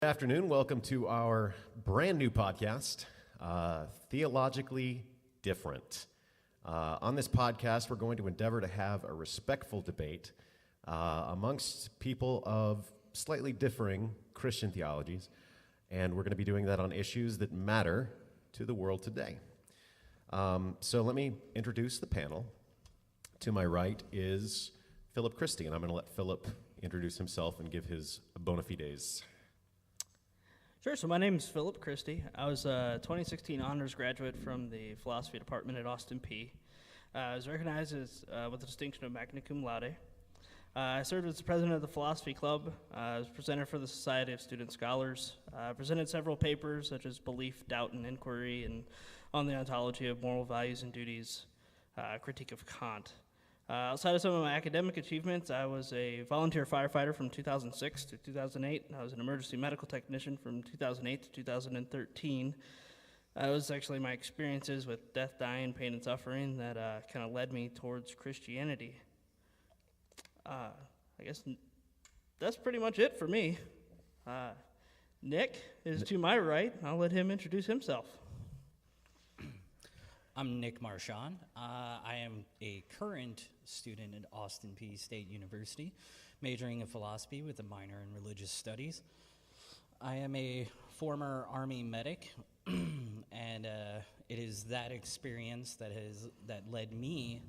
Afternoon. Welcome to our brand new podcast, Theologically Different. On this podcast, we're going to endeavor to have a respectful debate amongst people of slightly differing Christian theologies, and we're going to be doing that on issues that matter to the world today. So let me introduce the panel. To my right is Philip Christie, and I'm going to let Philip introduce himself and give his bona fides. Sure, so my name is Philip Christie. I was a 2016 honors graduate from the philosophy department at Austin Peay. I was recognized as, with the distinction of magna cum laude. I served as the president of the philosophy club. I was presenter for the Society of Student Scholars. I presented several papers such as Belief, Doubt, and Inquiry, and on the ontology of moral values and duties, critique of Kant. Outside of some of my academic achievements, I was a volunteer firefighter from 2006 to 2008. I was an emergency medical technician from 2008 to 2013. It was actually my experiences with death, dying, pain, and suffering that kind of led me towards Christianity. I guess that's pretty much it for me. Nick is to my right. I'll let him introduce himself. I'm Nick Marchand. I am a current student at Austin Peay State University, majoring in philosophy with a minor in religious studies. I am a former Army medic, and it is that experience that led me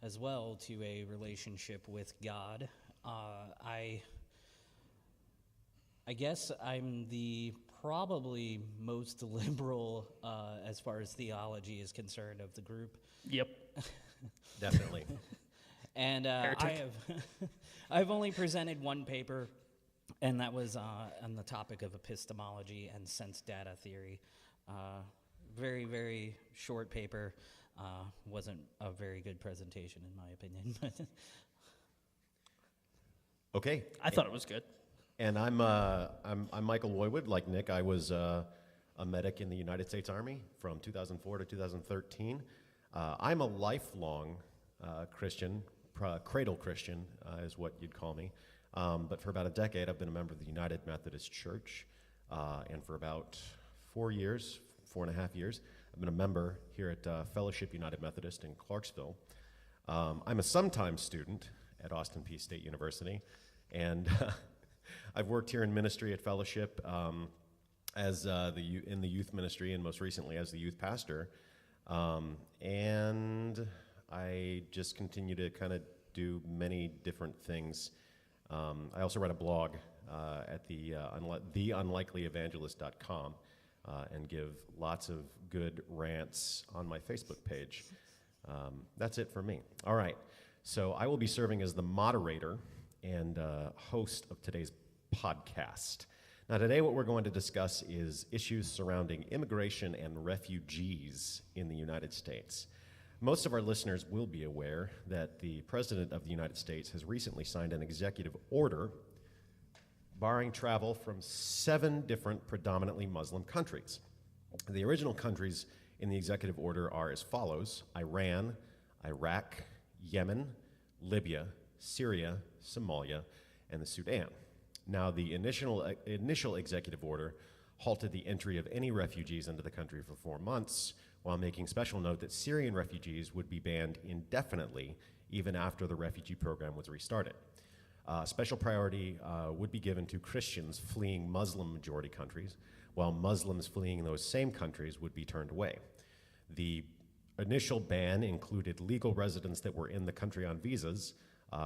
as well to a relationship with God. I guess I'm the probably most liberal as far as theology is concerned of the group. Yep. Definitely. And I've only presented one paper, and that was on the topic of epistemology and sense data theory. Very, very short paper. Wasn't a very good presentation in my opinion. Okay. I thought it was good. And I'm Michael Woywood. Like Nick, I was a medic in the United States Army from 2004 to 2013. I'm a lifelong Christian, cradle Christian is what you'd call me. But for about a decade, I've been a member of the United Methodist Church. And for about 4.5 years, I've been a member here at Fellowship United Methodist in Clarksville. I'm a sometime student at Austin Peay State University, and I've worked here in ministry at Fellowship as in the youth ministry, and most recently as the youth pastor. And I just continue to kind of do many different things. I also write a blog at theunlikelyevangelist.com and give lots of good rants on my Facebook page. That's it for me. All right. So I will be serving as the moderator and host of today's podcast. Now, today what we're going to discuss is issues surrounding immigration and refugees in the United States. Most of our listeners will be aware that the President of the United States has recently signed an executive order barring travel from 7 different predominantly Muslim countries. The original countries in the executive order are as follows: Iran, Iraq, Yemen, Libya, Syria, Somalia, and the Sudan. Now, the initial executive order halted the entry of any refugees into the country for 4 months, while making special note that Syrian refugees would be banned indefinitely even after the refugee program was restarted. Special priority would be given to Christians fleeing Muslim-majority countries, while Muslims fleeing those same countries would be turned away. The initial ban included legal residents that were in the country on visas,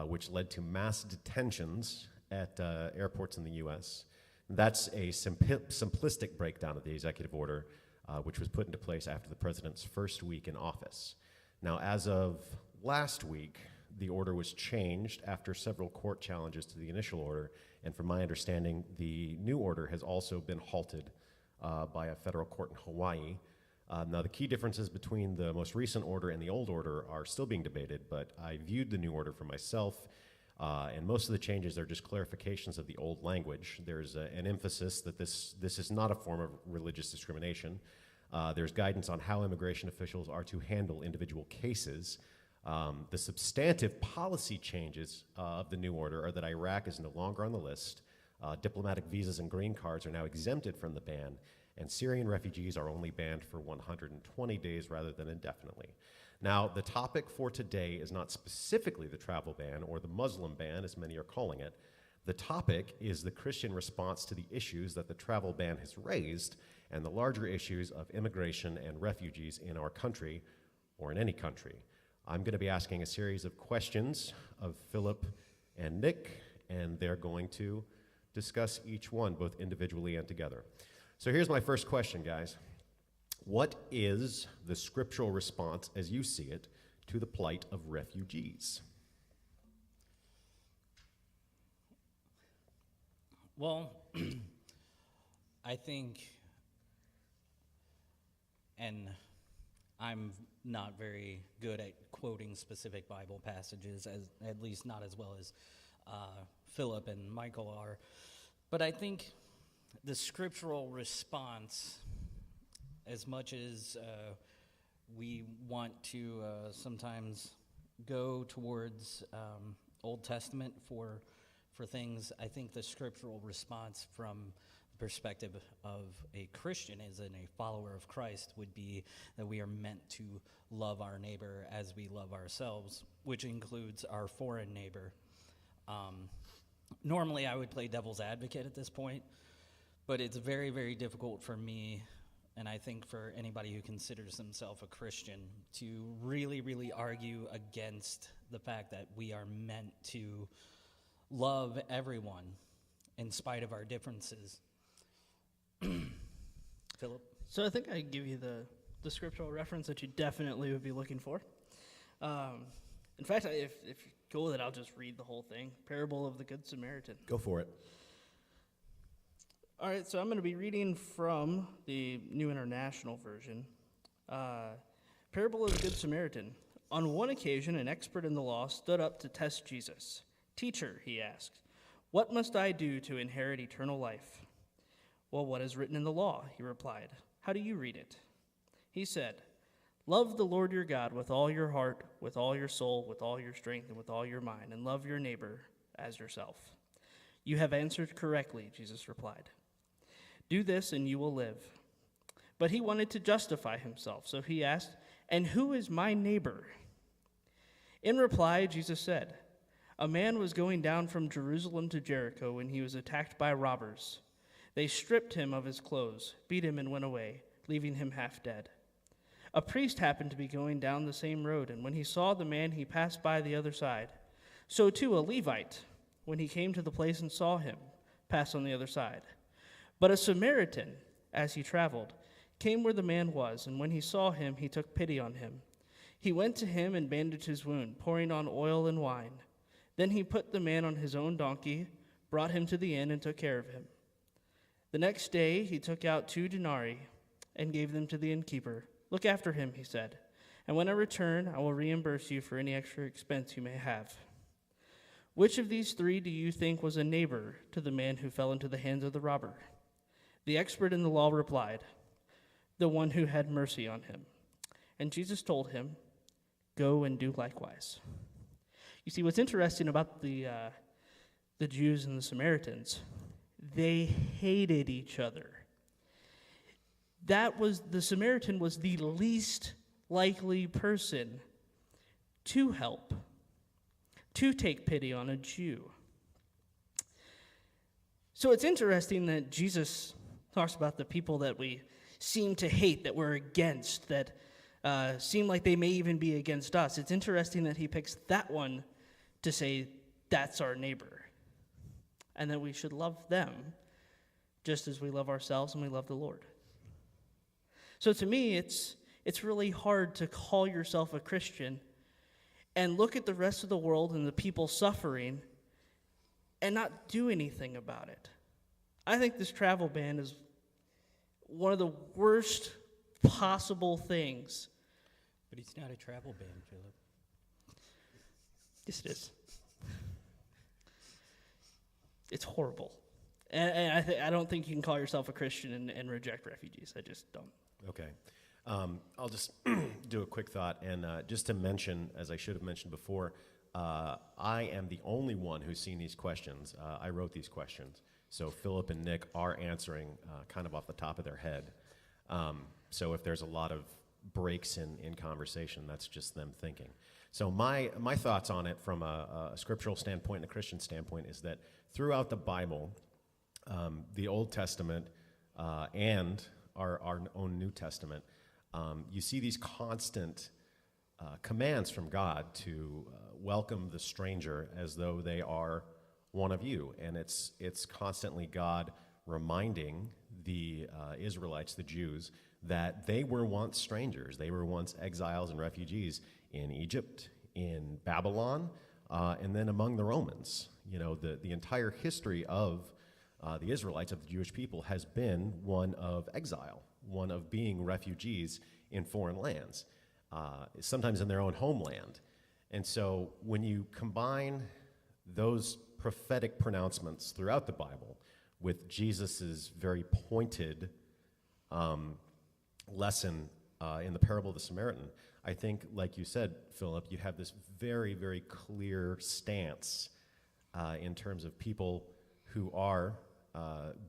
which led to mass detentions at airports in the U.S. That's a simplistic breakdown of the executive order, which was put into place after the president's first week in office. Now, as of last week, the order was changed after several court challenges to the initial order, and from my understanding, the new order has also been halted by a federal court in Hawaii. Now, the key differences between the most recent order and the old order are still being debated, but I viewed the new order for myself, and most of the changes are just clarifications of the old language. There's an emphasis that this is not a form of religious discrimination. There's guidance on how immigration officials are to handle individual cases. The substantive policy changes of the new order are that Iraq is no longer on the list. Diplomatic visas and green cards are now exempted from the ban, and Syrian refugees are only banned for 120 days rather than indefinitely. Now, the topic for today is not specifically the travel ban or the Muslim ban, as many are calling it. The topic is the Christian response to the issues that the travel ban has raised and the larger issues of immigration and refugees in our country or in any country. I'm going to be asking a series of questions of Philip and Nick, and they're going to discuss each one, both individually and together. So here's my first question, guys. What is the scriptural response, as you see it, to the plight of refugees? Well, I think, and I'm not very good at quoting specific Bible passages, at least not as well as Philip and Michael are, but I think the scriptural response, as much as we want to sometimes go towards Old Testament for things, I think the scriptural response from the perspective of a Christian as in a follower of Christ would be that we are meant to love our neighbor as we love ourselves, which includes our foreign neighbor. Normally I would play devil's advocate at this point, but it's very, very difficult for me, and I think for anybody who considers themselves a Christian, to really, really argue against the fact that we are meant to love everyone in spite of our differences. Philip? So I think I give you the scriptural reference that you definitely would be looking for. In fact, if you go with it, I'll just read the whole thing. Parable of the Good Samaritan. Go for it. All right, so I'm going to be reading from the New International Version. Parable of the Good Samaritan. On one occasion, an expert in the law stood up to test Jesus. "Teacher," he asked, "what must I do to inherit eternal life?" "Well, what is written in the law?" he replied. "How do you read it?" He said, "Love the Lord your God with all your heart, with all your soul, with all your strength, and with all your mind, and love your neighbor as yourself." "You have answered correctly," Jesus replied. "Do this and you will live." But he wanted to justify himself, so he asked, "And who is my neighbor?" In reply, Jesus said, "A man was going down from Jerusalem to Jericho when he was attacked by robbers. They stripped him of his clothes, beat him, and went away, leaving him half dead. A priest happened to be going down the same road, and when he saw the man, he passed by the other side. So too a Levite, when he came to the place and saw him, passed on the other side. But a Samaritan, as he traveled, came where the man was, and when he saw him, he took pity on him. He went to him and bandaged his wound, pouring on oil and wine. Then he put the man on his own donkey, brought him to the inn, and took care of him. The next day he took out 2 denarii and gave them to the innkeeper. 'Look after him,' he said, 'and when I return, I will reimburse you for any extra expense you may have.' Which of these 3 do you think was a neighbor to the man who fell into the hands of the robber?" The expert in the law replied, "The one who had mercy on him." And Jesus told him, "Go and do likewise." You see, what's interesting about the Jews and the Samaritans, they hated each other. The Samaritan was the least likely person to help, to take pity on a Jew. So it's interesting that Jesus talks about the people that we seem to hate, that we're against, that seem like they may even be against us. It's interesting that he picks that one to say that's our neighbor, and that we should love them just as we love ourselves and we love the Lord. So to me, it's really hard to call yourself a Christian and look at the rest of the world and the people suffering and not do anything about it. I think this travel ban is one of the worst possible things. But it's not a travel ban, Philip. Yes, it is. It's horrible. And I don't think you can call yourself a Christian and reject refugees. I just don't. Okay. I'll just do a quick thought, and just to mention, as I should have mentioned before, I am the only one who's seen these questions. I wrote these questions, So Philip and Nick are answering kind of off the top of their head. So if there's a lot of breaks in conversation, that's just them thinking. So my thoughts on it from a scriptural standpoint and a Christian standpoint is that throughout the Bible, the Old Testament and our own New Testament, you see these constant commands from God to welcome the stranger as though they are one of you. And it's constantly God reminding the Israelites, the Jews, that they were once strangers. They were once exiles and refugees in Egypt, in Babylon, and then among the Romans. You know, the entire history of the Israelites, of the Jewish people, has been one of exile, one of being refugees in foreign lands, sometimes in their own homeland. And so when you combine those prophetic pronouncements throughout the Bible with Jesus's very pointed lesson in the parable of the Samaritan, I think, like you said, Philip, you have this very, very clear stance in terms of people who are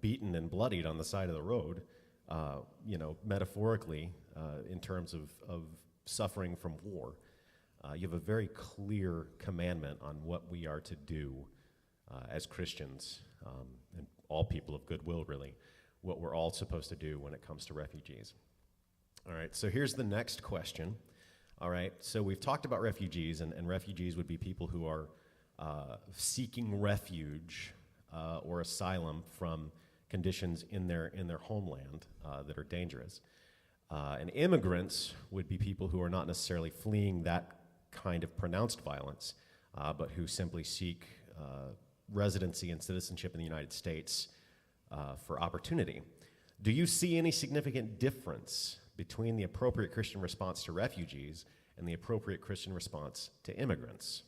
beaten and bloodied on the side of the road, metaphorically, in terms of suffering from war. You have a very clear commandment on what we are to do as Christians, and all people of goodwill, really, what we're all supposed to do when it comes to refugees. All right, so here's the next question. All right, so we've talked about refugees, and refugees would be people who are seeking refuge or asylum from conditions in their homeland that are dangerous. And immigrants would be people who are not necessarily fleeing that kind of pronounced violence, but who simply seek residency and citizenship in the United States for opportunity. Do you see any significant difference between the appropriate Christian response to refugees and the appropriate Christian response to immigrants?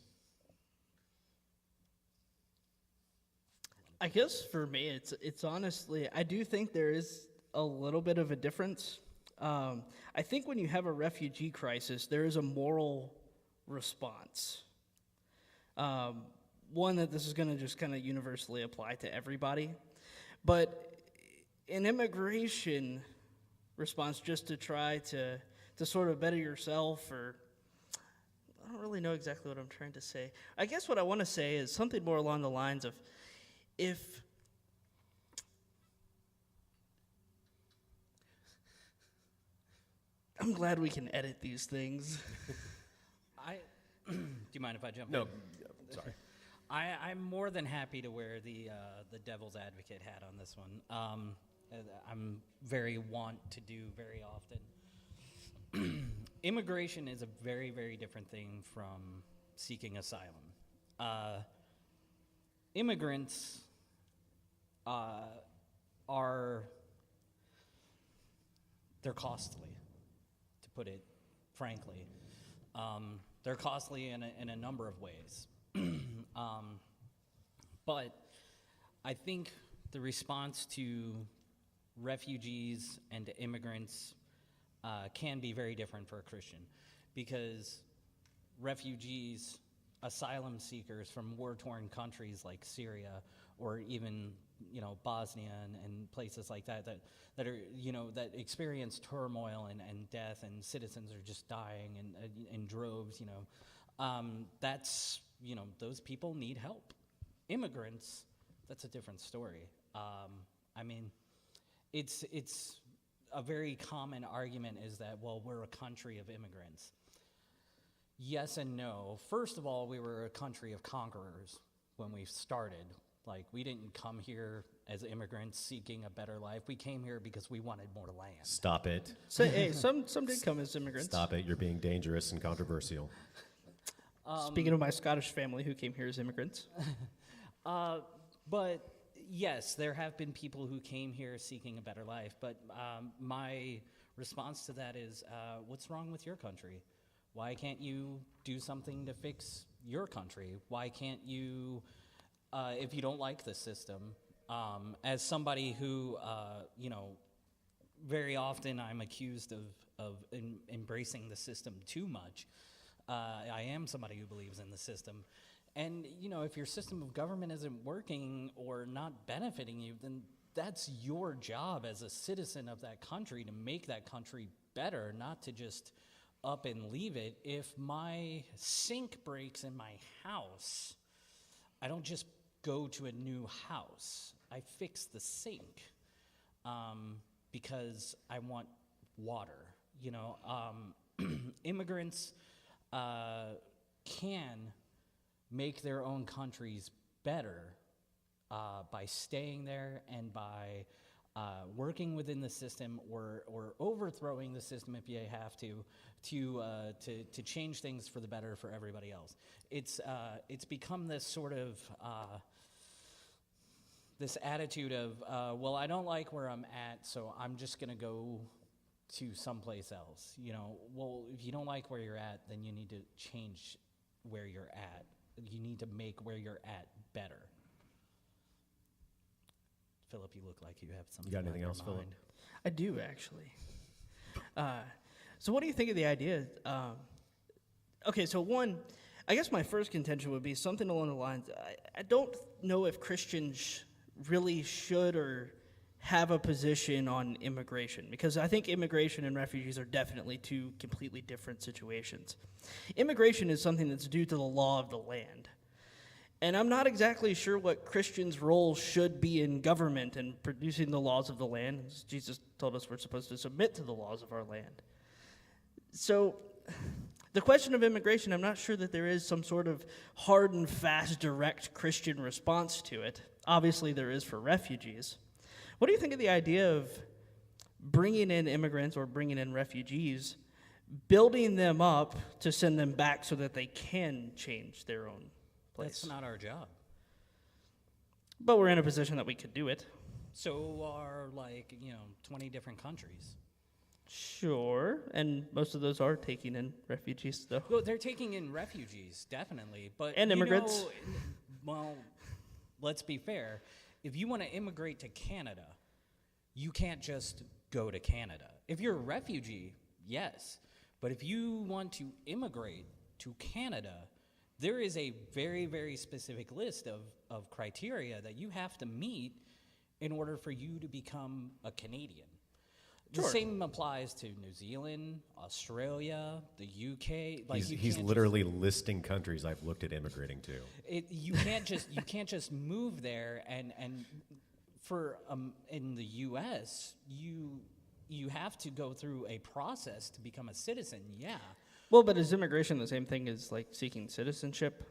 I guess for me, it's honestly, I do think there is a little bit of a difference. I think when you have a refugee crisis, there is a moral response. One that this is going to just kind of universally apply to everybody. But an immigration response just to try to sort of better yourself, or I don't really know exactly what I'm trying to say. I guess what I want to say is something more along the lines of, if I'm glad we can edit these things. Do you mind if I jump in? No, sorry. I'm more than happy to wear the devil's advocate hat on this one. I'm very want to do very often. Immigration is a very, very different thing from seeking asylum. Immigrants they're costly, to put it frankly. They're costly in a number of ways. But I think the response to refugees and to immigrants can be very different for a Christian, because refugees, asylum seekers from war-torn countries like Syria, or even Bosnia and places like that are that experience turmoil and death, and citizens are just dying in droves. That's those people need help. Immigrants, that's a different story. I mean, it's a very common argument is that, well, we're a country of immigrants. Yes and no. First of all, we were a country of conquerors when we started. Like, we didn't come here as immigrants seeking a better life. We came here because we wanted more land. Stop it. So, hey, some did come as immigrants. Stop it. You're being dangerous and controversial. Speaking of my Scottish family who came here as immigrants. But yes, there have been people who came here seeking a better life. But my response to that is, what's wrong with your country? Why can't you do something to fix your country? Why can't you, if you don't like the system, as somebody who, very often I'm accused of embracing the system too much. I am somebody who believes in the system. And, if your system of government isn't working or not benefiting you, then that's your job as a citizen of that country to make that country better, not to just up and leave it. If my sink breaks in my house, I don't just go to a new house. I fix the sink because I want water. Immigrants can make their own countries better by staying there and by working within the system or overthrowing the system if you have to change things for the better for everybody else. It's become this sort of this attitude of well, I don't like where I'm at, so I'm just gonna go to someplace else. Well, if you don't like where you're at, then you need to change where you're at. You need to make where you're at better. Philip, you look like you have something. You got anything else, Philip? I do, actually. So what do you think of the idea? Okay, so one, I guess my first contention would be something along the lines, I don't know if Christians really should or have a position on immigration, because I think immigration and refugees are definitely two completely different situations. Immigration is something that's due to the law of the land. And I'm not exactly sure what Christians' role should be in government and producing the laws of the land. As Jesus told us we're supposed to submit to the laws of our land. So the question of immigration, I'm not sure that there is some sort of hard and fast, direct Christian response to it. Obviously, there is for refugees. What do you think of the idea of bringing in immigrants or bringing in refugees, building them up to send them back so that they can change their own place? That's not our job. But we're in a position that we could do it. So are 20 different countries. Sure, and most of those are taking in refugees, though. Well, they're taking in refugees, definitely, but and immigrants. Well, let's be fair. If you want to immigrate to Canada, you can't just go to Canada. If you're a refugee, yes, but if you want to immigrate to Canada, there is a very, very specific list of criteria that you have to meet in order for you to become a Canadian. The Sure. same applies to New Zealand, Australia, the UK. He's literally listing countries I've looked at immigrating to. You can't just move there and for in the U.S. you have to go through a process to become a citizen. Yeah. Well, but is immigration the same thing as seeking citizenship?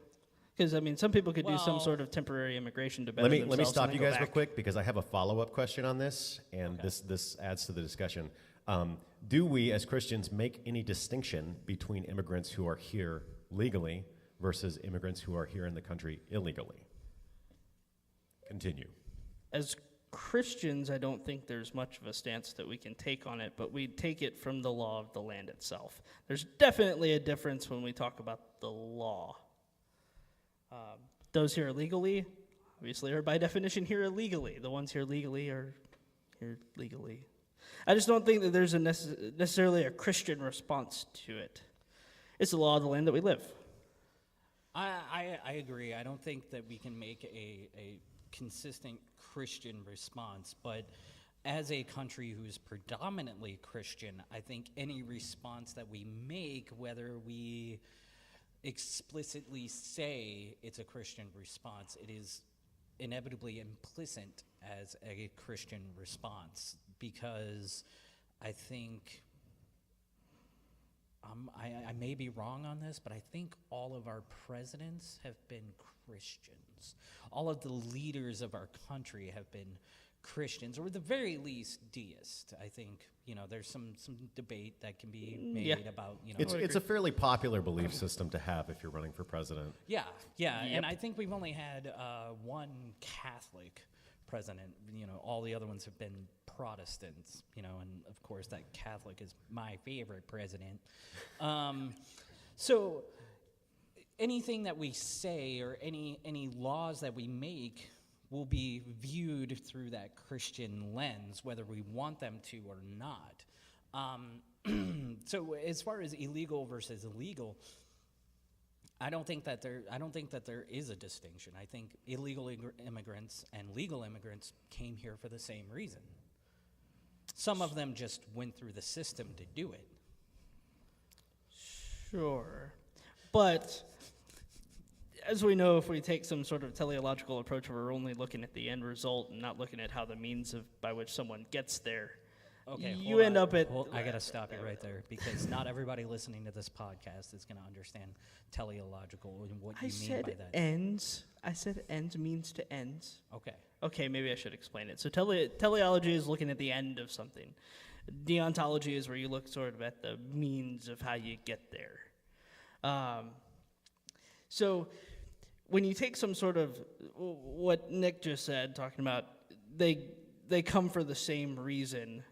Because some people could do some sort of temporary immigration to better themselves. Let me stop you guys back. real quick because I have a follow-up question on this, and Okay. this adds to the discussion. Do we, as Christians, make any distinction between immigrants who are here legally versus immigrants who are here in the country illegally? Continue. As Christians, I don't think there's much of a stance that we can take on it, but we take it from the law of the land itself. There's definitely a difference when we talk about the law. Those here illegally, obviously, are by definition here illegally. The ones here legally are here legally. I just don't think that there's necessarily a Christian response to it. It's the law of the land that we live. I agree. I don't think that we can make a consistent Christian response, but as a country who's predominantly Christian, I think any response that we make, whether we explicitly say it's a Christian response, it is inevitably implicit as a Christian response, because I think I may be wrong on this, but I think all of our presidents have been Christians. All of the leaders of our country have been Christians, or at the very least deist. I think there's some debate that can be made about It's a fairly popular belief system to have if you're running for president. Yeah, Yep. and I think we've only had one Catholic president. All the other ones have been Protestants. And of course that Catholic is my favorite president. So anything that we say or any laws that we make will be viewed through that Christian lens, whether we want them to or not. So as far as illegal versus illegal, I don't think that there is a distinction. I think illegal immigrants and legal immigrants came here for the same reason. Some of them just went through the system to do it. Sure. But as we know, if we take some sort of teleological approach where we're only looking at the end result and not looking at how the means by which someone gets there, Okay, you end up at... I got to stop you right there, because not everybody listening to this podcast is going to understand teleological and what you mean by that. Ends. I said ends means to ends. Okay. Okay, maybe I should explain it. So teleology is looking at the end of something. Deontology is where you look sort of at the means of how you get there. So when you take some sort of what Nick just said, talking about they come for the same reason.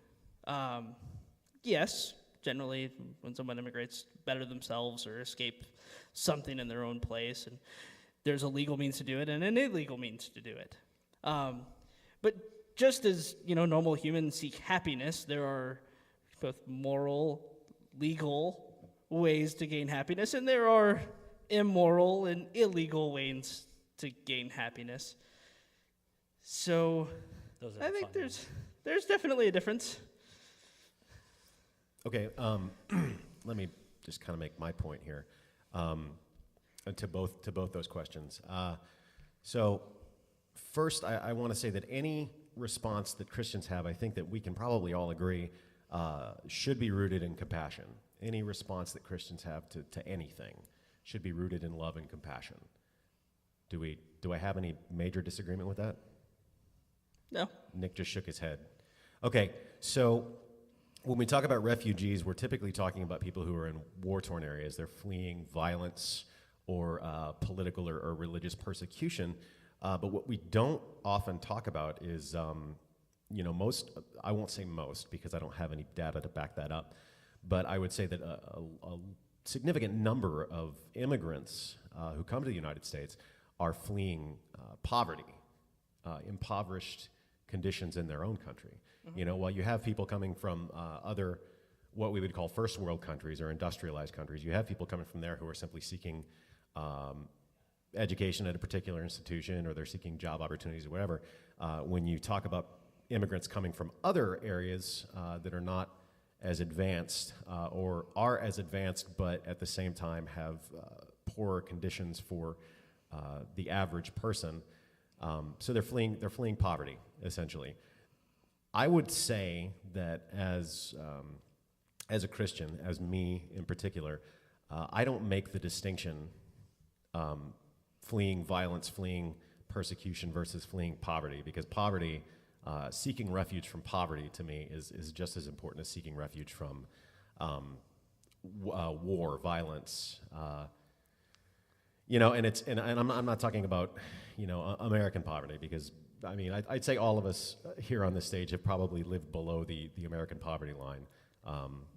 Yes, generally when someone immigrates, better themselves or escape something in their own place, and there's a legal means to do it and an illegal means to do it. But just as normal humans seek happiness, there are both moral, legal ways to gain happiness, and there are immoral and illegal ways to gain happiness. So I think there's definitely a difference. Okay, let me just kind of make my point here to both those questions. So first, I want to say that any response that Christians have, I think that we can probably all agree, should be rooted in compassion. Any response that Christians have to anything should be rooted in love and compassion. Do I have any major disagreement with that? No. Nick just shook his head. Okay, so when we talk about refugees, we're typically talking about people who are in war-torn areas. They're fleeing violence or political or religious persecution. But what we don't often talk about is, most, I won't say most because I don't have any data to back that up, but I would say that a significant number of immigrants who come to the United States are fleeing poverty, impoverished conditions in their own country. Mm-hmm. While you have people coming from other, what we would call first world countries or industrialized countries, you have people coming from there who are simply seeking education at a particular institution, or they're seeking job opportunities or whatever. When you talk about immigrants coming from other areas that are not as advanced or are as advanced but at the same time have poorer conditions for the average person, so they're fleeing poverty, essentially. I would say that as a Christian, as me in particular, I don't make the distinction fleeing violence, fleeing persecution versus fleeing poverty, because poverty, seeking refuge from poverty to me is just as important as seeking refuge from war, violence. And I'm not talking about American poverty, because I'd say all of us here on this stage have probably lived below the American poverty line.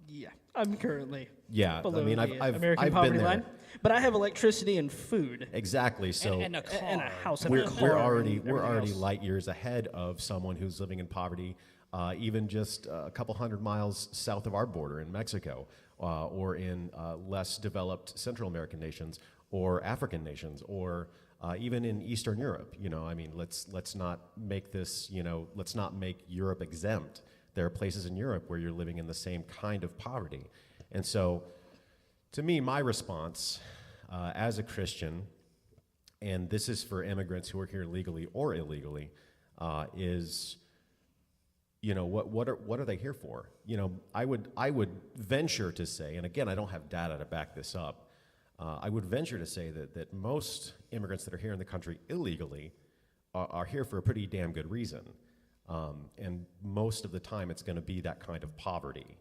Yeah, I'm currently I've below the American been poverty there. line, but I have electricity and food. Exactly. So and a car. And a house. And we're a car already and everything else. light years ahead of someone who's living in poverty, even just a couple hundred miles south of our border in Mexico, or in less developed Central American nations, or African nations, or even in Eastern Europe. Let's not make this. Let's not make Europe exempt. There are places in Europe where you're living in the same kind of poverty. And so, to me, my response as a Christian, and this is for immigrants who are here legally or illegally, is, what are they here for? I would venture to say, and again, I don't have data to back this up, I would venture to say that most immigrants that are here in the country illegally are here for a pretty damn good reason. And most of the time, it's going to be that kind of poverty.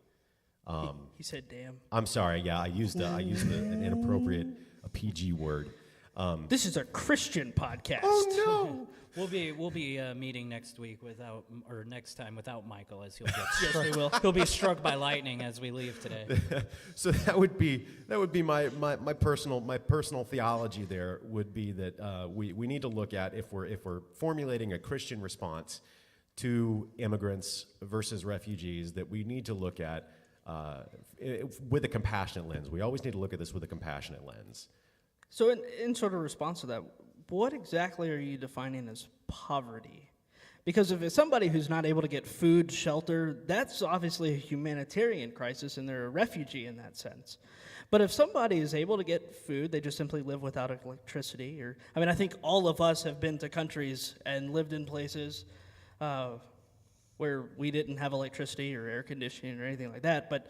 He said, "Damn." I'm sorry. Yeah, I used an inappropriate, a PG word. This is a Christian podcast. Oh no! We'll be meeting next time without Michael, as he'll get Yes, they will. he'll be struck by lightning as we leave today. So that would be my personal theology. There would be that we need to look at, if we're formulating a Christian response to immigrants versus refugees, that we need to look at with a compassionate lens. We always need to look at this with a compassionate lens. So in sort of response to that, what exactly are you defining as poverty? Because if it's somebody who's not able to get food, shelter, that's obviously a humanitarian crisis, and they're a refugee in that sense. But if somebody is able to get food, they just simply live without electricity, I think all of us have been to countries and lived in places where we didn't have electricity or air conditioning or anything like that. But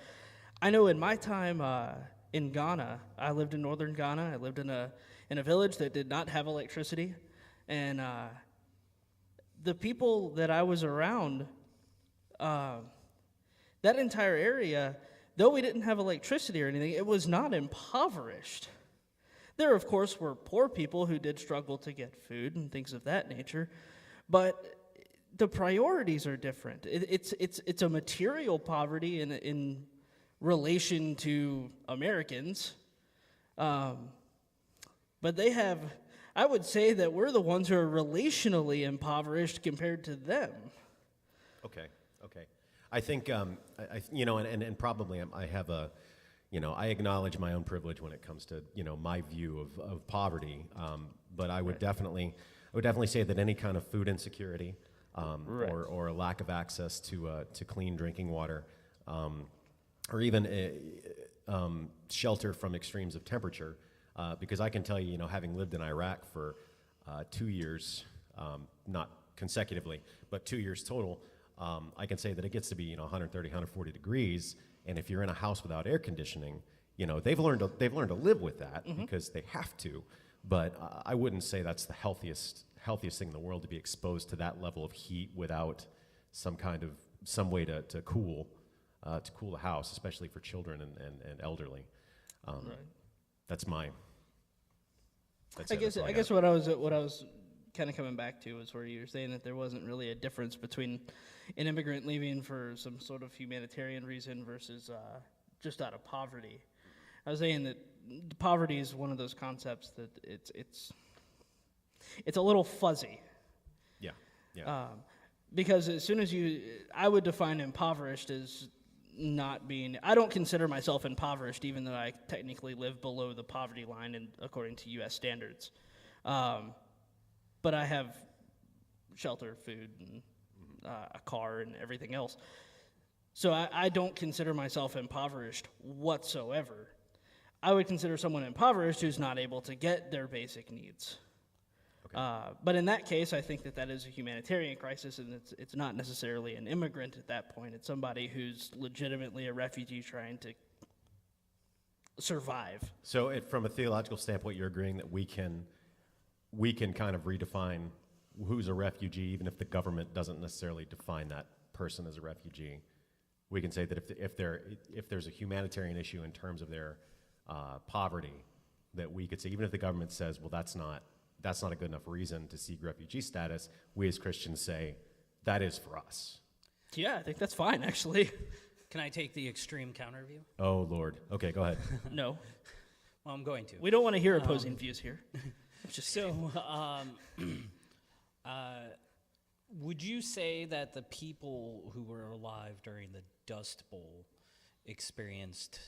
I know in my time in Ghana, I lived in northern Ghana. I lived in a village that did not have electricity, and the people that I was around, that entire area, though we didn't have electricity or anything, it was not impoverished. There, of course, were poor people who did struggle to get food and things of that nature, but the priorities are different. It's a material poverty in relation to Americans, but they have. I would say that we're the ones who are relationally impoverished compared to them. Okay. I think, and probably I have I acknowledge my own privilege when it comes to, my view of poverty. But I would definitely say that any kind of food insecurity, or a lack of access to clean drinking water, or even shelter from extremes of temperature. Because I can tell you, having lived in Iraq for 2 years, not consecutively, but 2 years total, I can say that it gets to be 130, 140 degrees, and if you're in a house without air conditioning, they've learned to live with that because they have to. But I wouldn't say that's the healthiest thing in the world to be exposed to that level of heat without some way to cool the house, especially for children and elderly. That's I guess what I was kind of coming back to was where you were saying that there wasn't really a difference between an immigrant leaving for some sort of humanitarian reason versus just out of poverty. I was saying that poverty is one of those concepts that it's a little fuzzy. Yeah. Because as soon as I would define impoverished as not being, I don't consider myself impoverished, even though I technically live below the poverty line and according to U.S. standards. But I have shelter, food, and a car, and everything else. So I don't consider myself impoverished whatsoever. I would consider someone impoverished who's not able to get their basic needs. Okay. But in that case, I think that is a humanitarian crisis, and it's not necessarily an immigrant at that point. It's somebody who's legitimately a refugee trying to survive. So from a theological standpoint, you're agreeing that we can kind of redefine who's a refugee, even if the government doesn't necessarily define that person as a refugee. We can say that if there's a humanitarian issue in terms of their poverty, that we could say, even if the government says, well, that's not a good enough reason to seek refugee status, we as Christians say, that is for us. Yeah, I think that's fine, actually. Can I take the extreme counter view? Oh, Lord. Okay, go ahead. No. Well, I'm going to. We don't want to hear opposing views here. Would you say that the people who were alive during the Dust Bowl experienced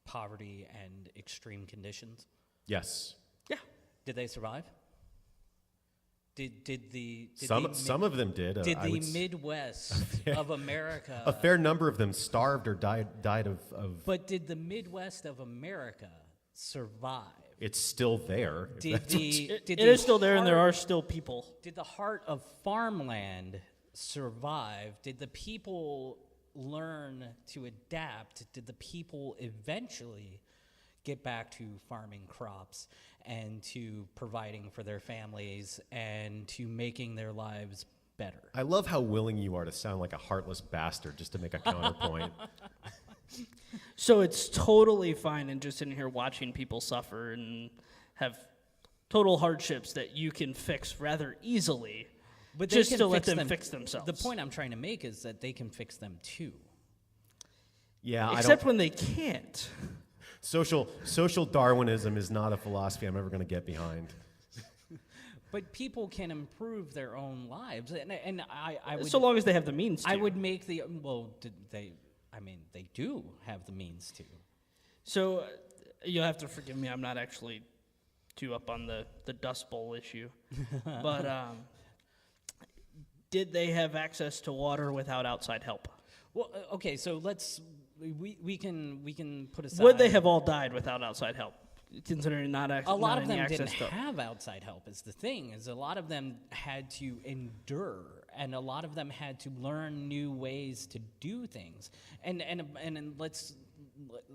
poverty and extreme conditions? Yes. Yeah. Did they survive? Some of them did. Did the Midwest of America? A fair number of them starved or died of. But did the Midwest of America survive? It's still there. It is still there, and there are still people. Did the heart of farmland survive? Did the people learn to adapt? Did the people eventually get back to farming crops and to providing for their families and to making their lives better? I love how willing you are to sound like a heartless bastard just to make a counterpoint. So it's totally fine and just sitting here watching people suffer and have total hardships that you can fix rather easily, but just to let them fix themselves. The point I'm trying to make is that they can fix them too. Yeah, except when they can't. Social Darwinism is not a philosophy I'm ever going to get behind. But people can improve their own lives, and I would, so long as they have the means to. I would make they do have the means to. So you'll have to forgive me. I'm not actually too up on the Dust Bowl issue, but did they have access to water without outside help? Well, okay, so we can put aside. Would they have all died without outside help, considering not A lot of any them access didn't to? have outside help. Is the thing is a lot of them had to endure, and a lot of them had to learn new ways to do things. And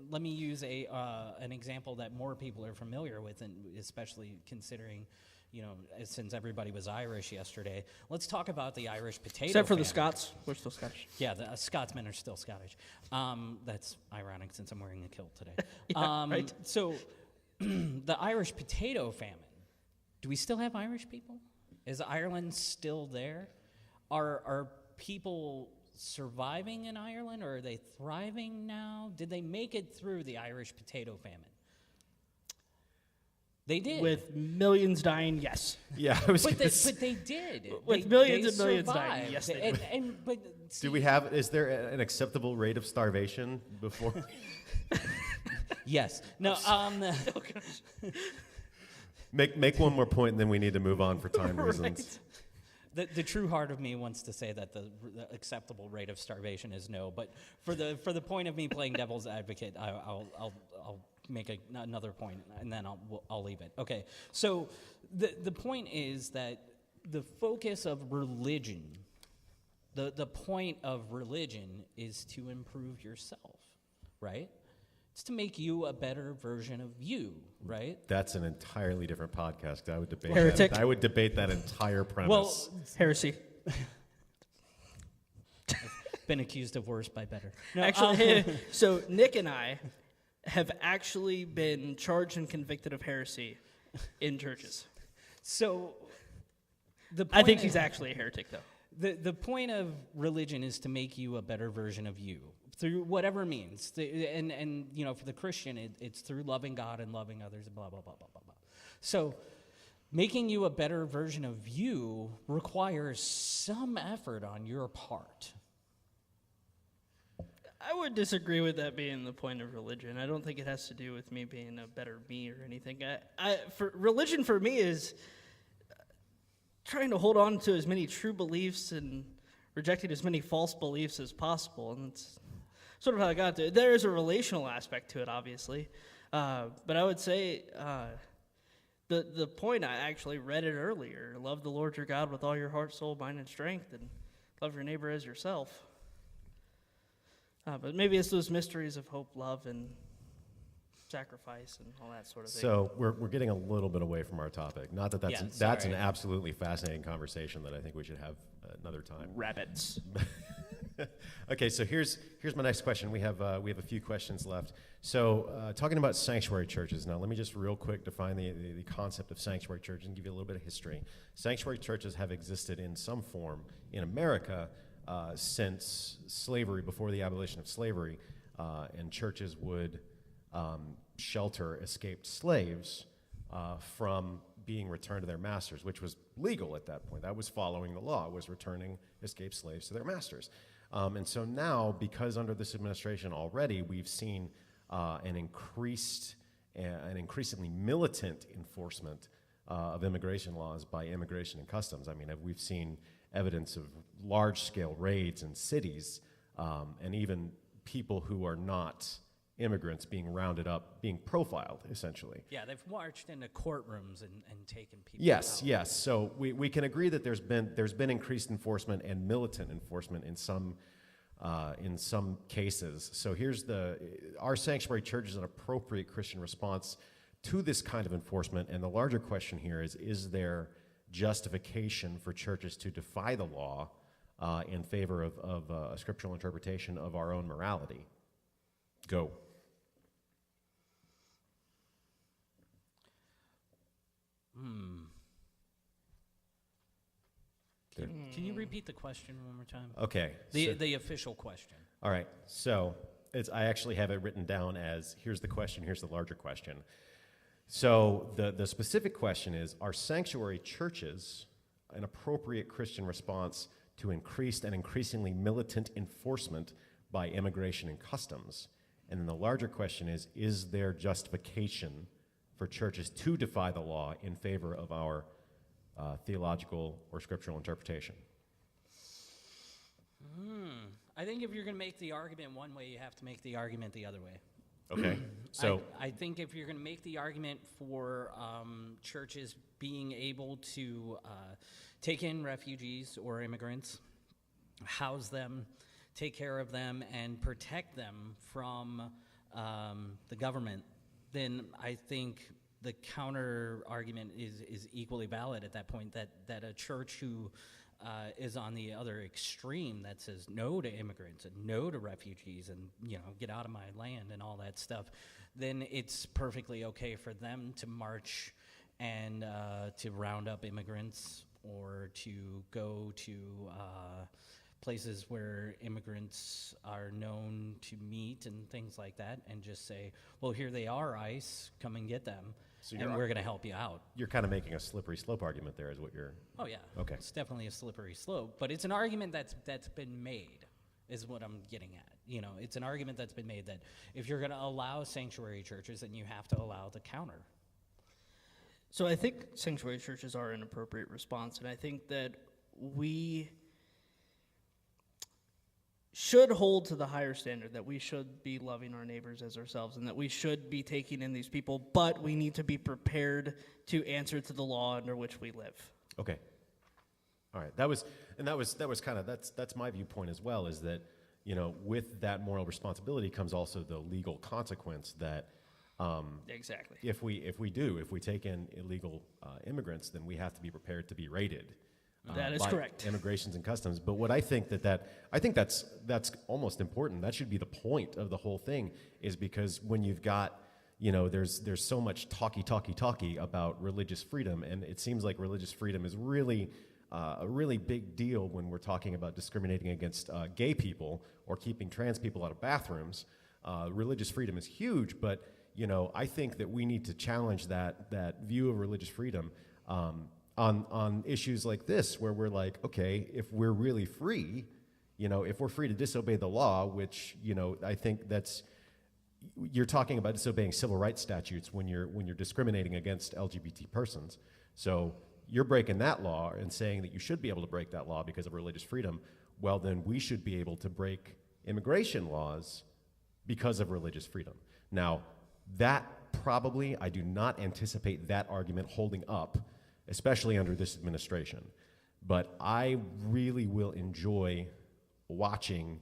let me use an example that more people are familiar with, and especially considering, since everybody was Irish yesterday. Let's talk about the Irish potato. Except for the famine. Scots. We're still Scottish. Yeah, the Scotsmen are still Scottish. That's ironic since I'm wearing a kilt today. Right. So, the Irish potato famine. Do we still have Irish people? Is Ireland still there? Are people surviving in Ireland, or are they thriving now? Did they make it through the Irish potato famine? They did. With millions dying, yes. Yeah, I was But gonna they, say, but they did. With They- millions they and millions dying, survived. yes, they But do we have, is there an acceptable rate of starvation before? yes. No. Make one more point, and then we need to move on for time reasons. The true heart of me wants to say that the acceptable rate of starvation is no, but for the point of me playing devil's advocate, I'll make another point, and then I'll leave it. Okay, so the point is that the focus of religion, the point of religion is to improve yourself, right? It's to make you a better version of you, right? That's an entirely different podcast. I would debate Heretic. that. I would debate that entire premise. Well, Heresy. been accused of worse by better. No, Actually, so Nick and I have actually been charged and convicted of heresy in churches. so the I think point he's is- actually a heretic, though. The point of religion is to make you a better version of you through whatever means. And for the Christian, it's through loving God and loving others and blah, blah, blah, blah, blah, blah. So making you a better version of you requires some effort on your part. I would disagree with that being the point of religion. I don't think it has to do with me being a better me or anything. Religion for me is trying to hold on to as many true beliefs and rejecting as many false beliefs as possible. And it's sort of how I got to it. There is a relational aspect to it, obviously. But I would say the point, I actually read it earlier. Love the Lord your God with all your heart, soul, mind, and strength, and love your neighbor as yourself. But maybe it's those mysteries of hope, love, and sacrifice, and all that sort of thing. So we're getting a little bit away from our topic. Not that that's Yeah, that's an sorry. absolutely fascinating conversation that I think we should have another time. Rabbits. Okay, so here's my next question. We have a few questions left. So talking about sanctuary churches now, let me just real quick define the concept of sanctuary church and give you a little bit of history. Sanctuary churches have existed in some form in America since slavery, before the abolition of slavery, and churches would shelter escaped slaves from being returned to their masters, which was legal at that point. That was following the law, was returning escaped slaves to their masters. And so now, because under this administration already, we've seen an increasingly militant enforcement of immigration laws by Immigration and Customs. I mean, we've seen evidence of large-scale raids in cities, and even people who are not immigrants being rounded up, being profiled, essentially. Yeah, they've marched into courtrooms and taken people Yes, out. yes. So we can agree that there's been increased enforcement and militant enforcement in some cases. So our sanctuary church is an appropriate Christian response to this kind of enforcement. And the larger question here is there justification for churches to defy the law in favor of a scriptural interpretation of our own morality? Go. Can you repeat the question one more time? Okay. The official question. All right, so I actually have it written down as, here's the question, here's the larger question. So the specific question is, are sanctuary churches an appropriate Christian response to increased and increasingly militant enforcement by Immigration and Customs? And then the larger question is there justification for churches to defy the law in favor of our theological or scriptural interpretation? I think if you're going to make the argument one way, you have to make the argument the other way. Okay, so I think if you're going to make the argument for churches being able to take in refugees or immigrants, house them, take care of them, and protect them from the government, then I think the counter argument is equally valid at that point, that a church who is on the other extreme that says no to immigrants and no to refugees and, get out of my land and all that stuff, then it's perfectly okay for them to march and to round up immigrants or to go to places where immigrants are known to meet and things like that and just say, well, here they are, ICE, come and get them. So and we're going to help you out. You're kind of making a slippery slope argument there is what you're... Oh, yeah. Okay. It's definitely a slippery slope, but it's an argument that's been made, is what I'm getting at. It's an argument that's been made that if you're going to allow sanctuary churches, then you have to allow the counter. So I think sanctuary churches are an appropriate response, and I think that we should hold to the higher standard, that we should be loving our neighbors as ourselves, and that we should be taking in these people, but we need to be prepared to answer to the law under which we live. Okay. All right. That was kind of, that's my viewpoint as well, is that, with that moral responsibility comes also the legal consequence that Exactly. if we take in illegal immigrants, then we have to be prepared to be raided. That is by correct. Immigrations and Customs. But what I think I think that's almost important. That should be the point of the whole thing, is because when you've got, there's so much talky about religious freedom, and it seems like religious freedom is really a really big deal when we're talking about discriminating against gay people or keeping trans people out of bathrooms. Religious freedom is huge, but I think that we need to challenge that view of religious freedom on issues like this, where we're like, okay, if we're really free, if we're free to disobey the law, which, I think you're talking about disobeying civil rights statutes when you're discriminating against LGBT persons. So you're breaking that law and saying that you should be able to break that law because of religious freedom. Well, then we should be able to break immigration laws because of religious freedom. Now, I do not anticipate that argument holding up, especially under this administration. But I really will enjoy watching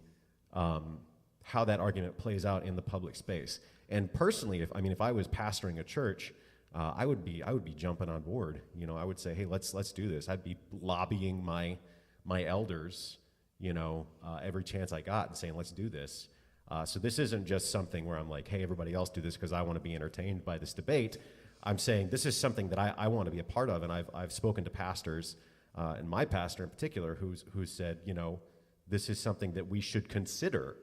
how that argument plays out in the public space. And personally, if I was pastoring a church, I would be jumping on board. I would say, hey, let's do this. I'd be lobbying my elders, every chance I got, and saying, let's do this. So this isn't just something where I'm like, hey, everybody else do this because I want to be entertained by this debate. I'm saying this is something that I want to be a part of, and I've spoken to pastors, and my pastor in particular, who said, this is something that we should consider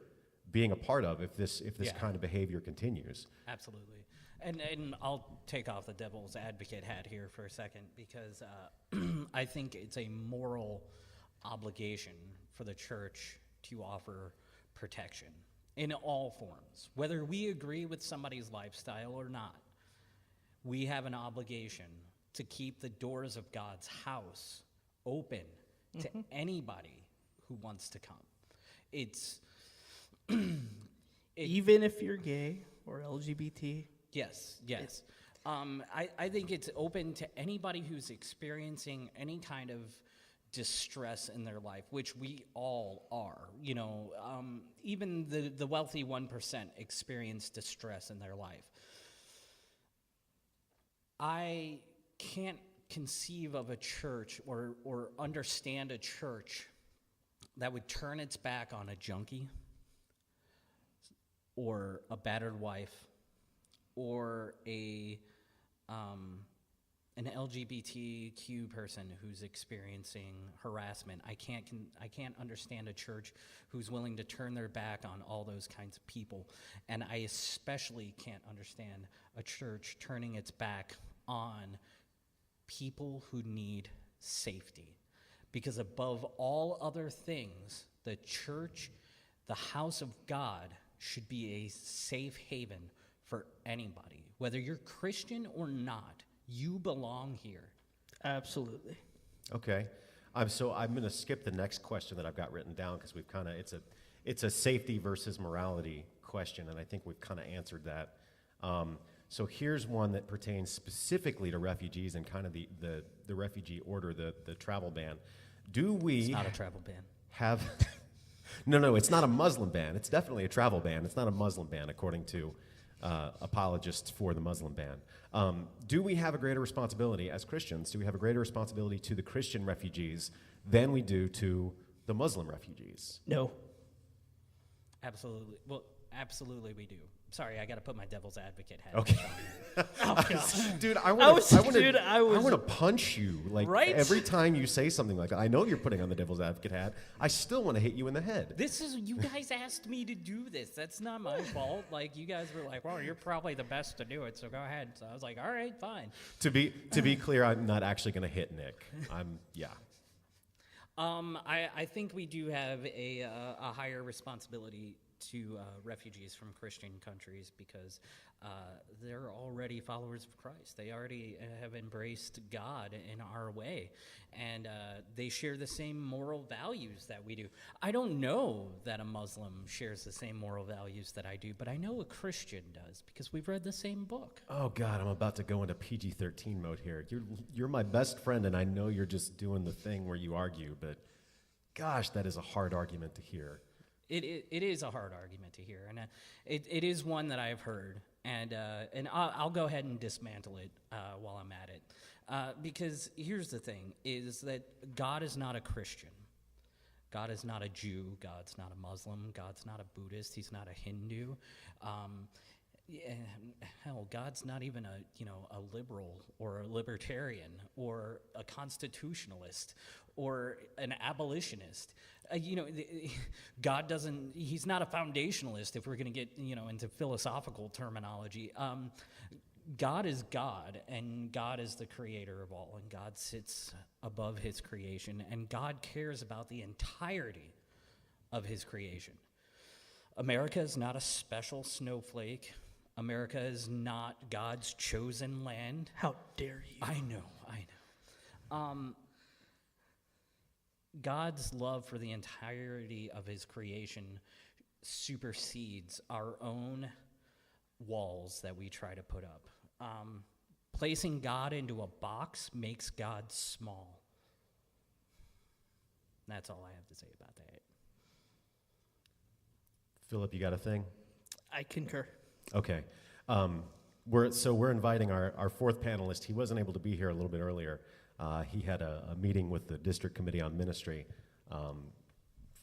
being a part of if this kind of behavior continues. Absolutely. And I'll take off the devil's advocate hat here for a second, because I think it's a moral obligation for the church to offer protection in all forms. Whether we agree with somebody's lifestyle or not, we have an obligation to keep the doors of God's house open to anybody who wants to come. Even if you're gay or LGBT? Yes. I think it's open to anybody who's experiencing any kind of distress in their life, which we all are. Even the wealthy 1% experience distress in their life. I can't conceive of a church or understand a church that would turn its back on a junkie or a battered wife or an LGBTQ person who's experiencing harassment. I can't understand a church who's willing to turn their back on all those kinds of people. And I especially can't understand a church turning its back on people who need safety. Because above all other things, the church, the house of God, should be a safe haven for anybody. Whether you're Christian or not, you belong here. Absolutely. Okay. So I'm going to skip the next question that I've got written down because we've kind of it's a safety versus morality question, and I think we've kind of answered that. So here's one that pertains specifically to refugees and kind of the refugee order, the travel ban. Do we? It's not a travel ban. Have no, it's not a Muslim ban. It's definitely a travel ban. It's not a Muslim ban, according to apologists for the Muslim ban. Do we have a greater responsibility as Christians? Do we have a greater responsibility to the Christian refugees than we do to the Muslim refugees? No. Absolutely. Well, absolutely we do. Sorry, I got to put my devil's advocate hat Okay. on. Dude, I want I to punch you like Right? every time you say something like that. I know you're putting on the devil's advocate hat. I still want to hit you in the head. You guys asked me to do this. That's not my fault. Like, you guys were like, well, you're probably the best to do it, so go ahead. So I was like, all right, fine. To be clear, I'm not actually going to hit Nick. I think we do have a higher responsibility to refugees from Christian countries because they're already followers of Christ. They already have embraced God in our way, and they share the same moral values that we do. I don't know that a Muslim shares the same moral values that I do, but I know a Christian does because we've read the same book. Oh God, I'm about to go into PG-13 mode here. You're my best friend, and I know you're just doing the thing where you argue, but gosh, that is a hard argument to hear. It is a hard argument to hear, and it is one that I've heard, and I'll go ahead and dismantle it while I'm at it, because here's the thing: is that God is not a Christian, God is not a Jew, God's not a Muslim, God's not a Buddhist, He's not a Hindu. Hell, God's not even a liberal or a libertarian or a constitutionalist or an abolitionist. God doesn't, he's not a foundationalist if we're going to get, into philosophical terminology. God is God, and God is the creator of all, and God sits above his creation, and God cares about the entirety of his creation. America is not a special snowflake. America is not God's chosen land. How dare you? I know. God's love for the entirety of his creation supersedes our own walls that we try to put up. Placing God into a box makes God small. That's all I have to say about that. Philip, you got a thing? I concur. Okay. We're inviting our fourth panelist. He wasn't able to be here a little bit earlier. He had a meeting with the District Committee on Ministry.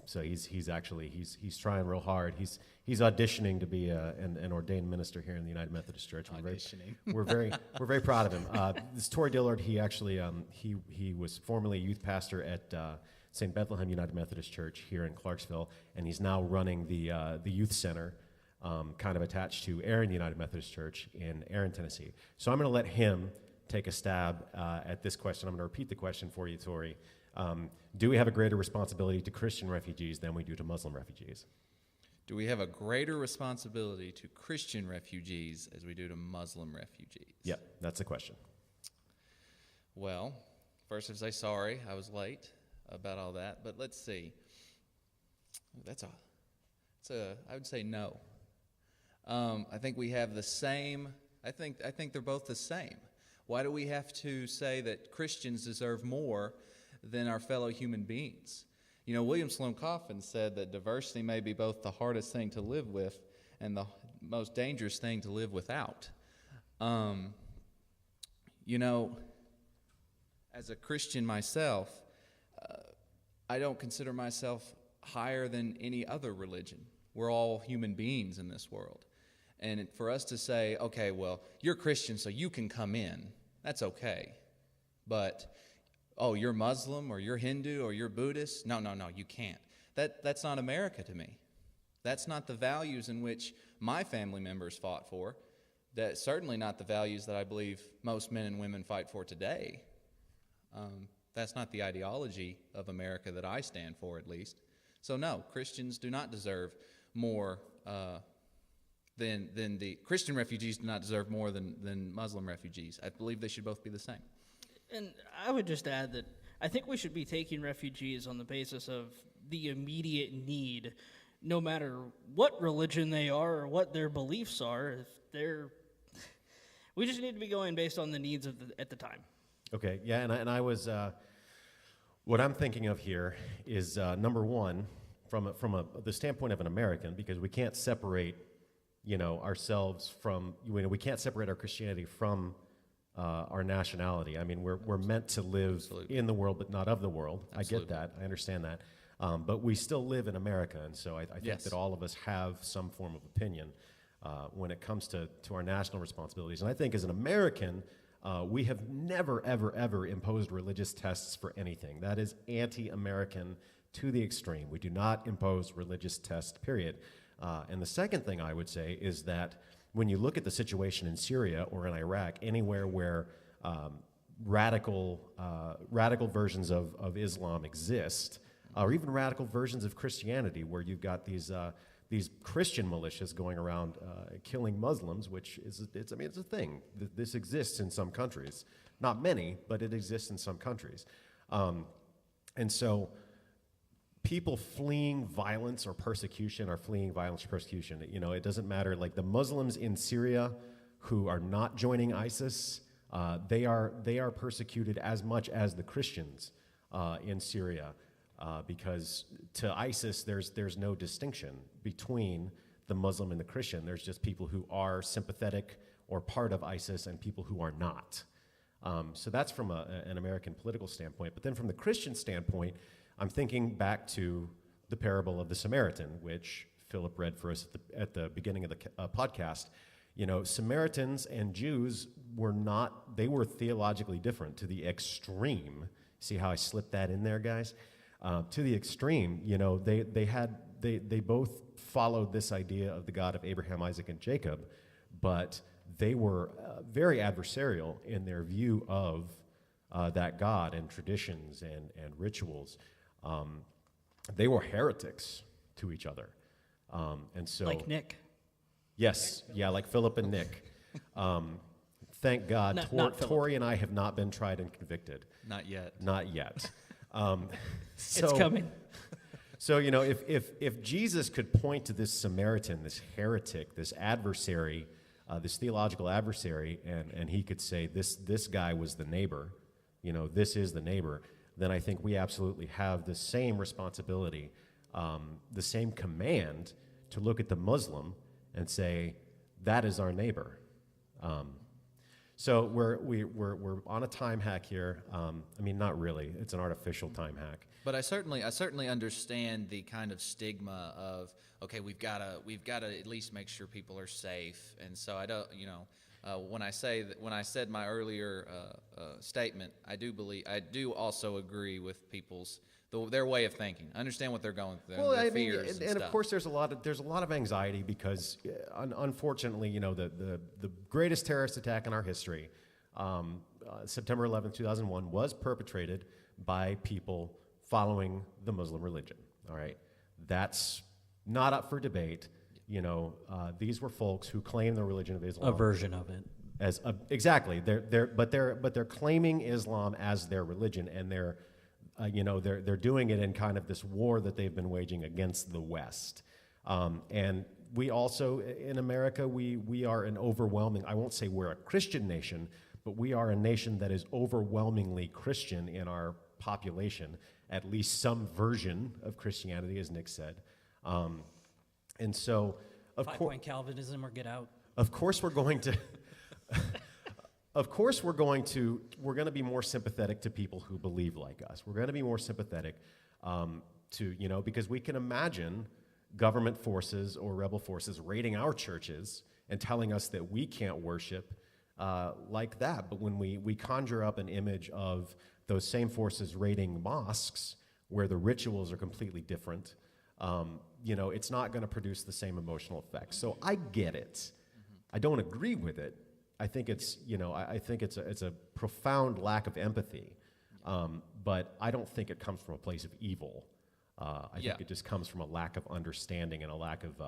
So he's trying real hard. He's auditioning to be an ordained minister here in the United Methodist Church. We're very proud of him. This is Tori Dillard. He actually he was formerly a youth pastor at St. Bethlehem United Methodist Church here in Clarksville, and he's now running the youth center, kind of attached to Aaron United Methodist Church in Aaron, Tennessee. So I'm going to let him take a stab at this question. I'm going to repeat the question for you, Tori. Do we have a greater responsibility to Christian refugees than we do to Muslim refugees? Do we have a greater responsibility to Christian refugees as we do to Muslim refugees? Yep, that's the question. Well, first, I say sorry, I was late about all that, but let's see. I would say no. I think we have the same. I think they're both the same. Why do we have to say that Christians deserve more than our fellow human beings? William Sloane Coffin said that diversity may be both the hardest thing to live with and the most dangerous thing to live without. As a Christian myself, I don't consider myself higher than any other religion. We're all human beings in this world. And for us to say, okay, well, you're Christian, so you can come in, that's okay. But, you're Muslim, or you're Hindu, or you're Buddhist, no, you can't. That's not America to me. That's not the values in which my family members fought for. That's certainly not the values that I believe most men and women fight for today. That's not the ideology of America that I stand for, at least. So no, Christians do not deserve more than the Christian refugees do not deserve more than Muslim refugees. I believe they should both be the same. And I would just add that I think we should be taking refugees on the basis of the immediate need, no matter what religion they are or what their beliefs are. If they're, we just need to be going based on the needs of at the time. Okay, yeah, and I was, what I'm thinking of here is number one, from the standpoint of an American, because we can't separate, ourselves from, we can't separate our Christianity from our nationality. I mean, we're meant to live Absolutely. in the world, but not of the world. Absolutely. I get that. I understand that. But we still live in America, and so I think Yes. that all of us have some form of opinion when it comes to our national responsibilities. And I think as an American, we have never, ever, ever imposed religious tests for anything. That is anti-American to the extreme. We do not impose religious tests, period. And the second thing I would say is that when you look at the situation in Syria or in Iraq, anywhere where radical versions of Islam exist, or even radical versions of Christianity, where you've got these Christian militias going around killing Muslims, which it's a thing. This exists in some countries, not many, but it exists in some countries, and so people fleeing violence or persecution are fleeing violence or persecution. It doesn't matter. Like the Muslims in Syria who are not joining ISIS, they are persecuted as much as the Christians in Syria. Because to ISIS, there's no distinction between the Muslim and the Christian. There's just people who are sympathetic or part of ISIS and people who are not. So that's from an American political standpoint. But then from the Christian standpoint, I'm thinking back to the parable of the Samaritan, which Philip read for us at the beginning of the podcast. Samaritans and Jews they were theologically different to the extreme. See how I slipped that in there, guys? To the extreme, they both followed this idea of the God of Abraham, Isaac, and Jacob, but they were very adversarial in their view of that God and traditions and rituals. They were heretics to each other, and so Like Nick. Yes, yeah, like Philip and Nick. Thank God, Not Philip. Tori and I have not been tried and convicted. Not yet. Not yet. It's coming. So, if Jesus could point to this Samaritan, this heretic, this adversary, this theological adversary, and he could say, this guy was the neighbor, this is the neighbor, then I think we absolutely have the same responsibility, the same command to look at the Muslim and say, that is our neighbor. So we're on a time hack here. Not really. It's an artificial time hack. But I certainly understand the kind of stigma of, okay, we've got to at least make sure people are safe. And so I don't, when I said my earlier statement, I do also agree with their way of thinking. I understand what they're going through. Well, their fears and of course, there's a lot of anxiety because, unfortunately, the greatest terrorist attack in our history, September 11th, 2001, was perpetrated by people following the Muslim religion. All right, that's not up for debate. These were folks who claim the religion of Islam. A version of it. Exactly. They're claiming Islam as their religion, and they're doing it in kind of this war that they've been waging against the West. And we also, in America, we are an overwhelming, I won't say we're a Christian nation, but we are a nation that is overwhelmingly Christian in our population, at least some version of Christianity, as Nick said. And so, of course, 5-point Calvinism or get out. Of course we're going to... Of course, we're going to be more sympathetic to people who believe like us. We're going to be more sympathetic because we can imagine government forces or rebel forces raiding our churches and telling us that we can't worship like that. But when we conjure up an image of those same forces raiding mosques where the rituals are completely different, it's not going to produce the same emotional effect. So I get it. I don't agree with it. I think it's a profound lack of empathy, but I don't think it comes from a place of evil. I Yeah. think it just comes from a lack of understanding and a lack of,